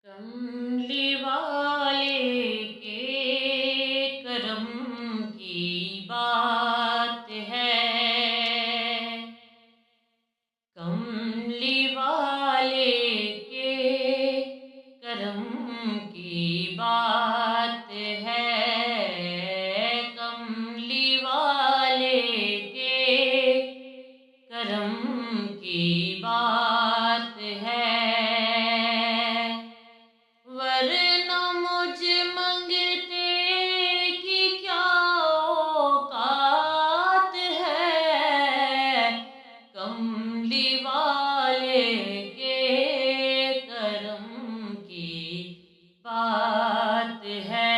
कमली वाले के करम की बात है। कमली वाले के करम की बात है। कमली वाले के करम की बात है। वरना मुझ मंगते की क्या औकात है। कमली वाले के करम की बात है।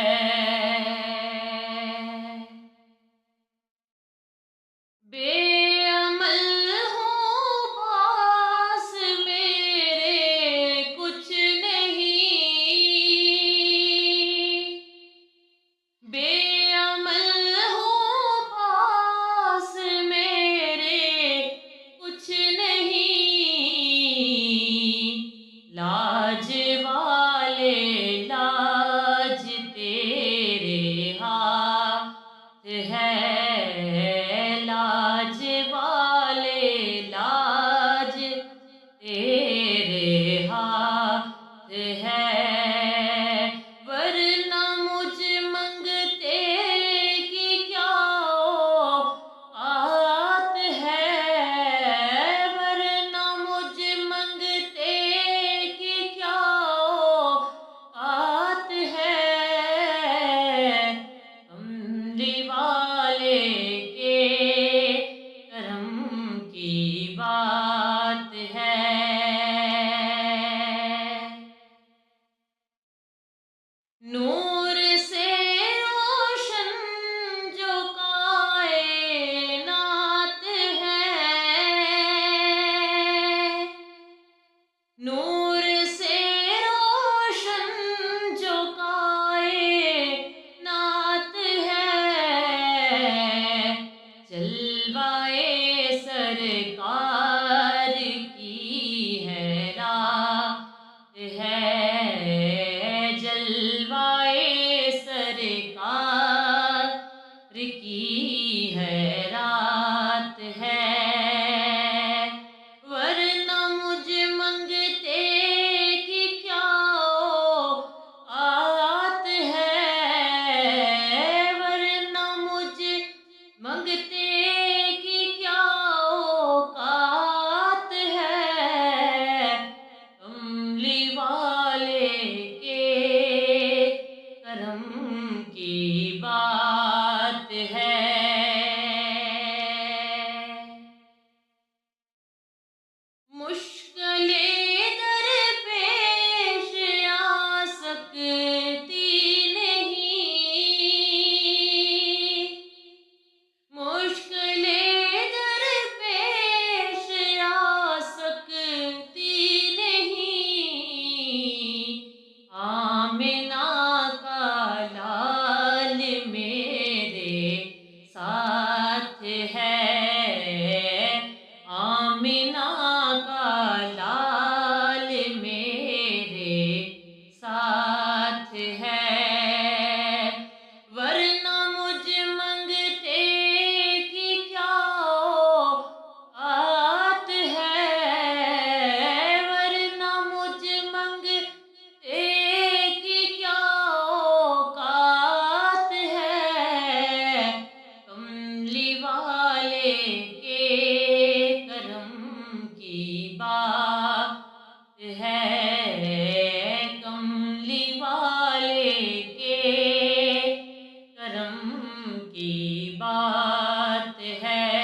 बेअमल हूँ पास मेरे कुछ नहीं। बेअमल हूँ पास मेरे कुछ नहीं। लाज वाले लाज तेरे हाथ है। लाज वाले लाज तेरे हाथ है। वरना मुझ मंगते की क्या औकात है। वरना मुझ मंगते की क्या औकात है। कमली वाले के करम की बात है। नूर से रोशन जो कायनात है। नूर से रोशन जो कायनात है। जलवाए सरकार की है रात है। जलवाए सरकार की है रात है। वरना मुझ मंगते की क्या औकात है। वरना मुझ मंगते की क्या औकात है। कमली वाले के करम की बात है। मुश्किलें दरपेश आ सकती नहीं। मुश्किलें दरपेश आ सकती नहीं। आमिना का लाल मेरे साथ है। आमिना का लाल मेरे साथ है। वरना मुझ मंगते की क्या औकात है। वरना मुझ मंगते की क्या औकात है। कमली वाले के करम की बात है। कमली वाले के करम की बात है।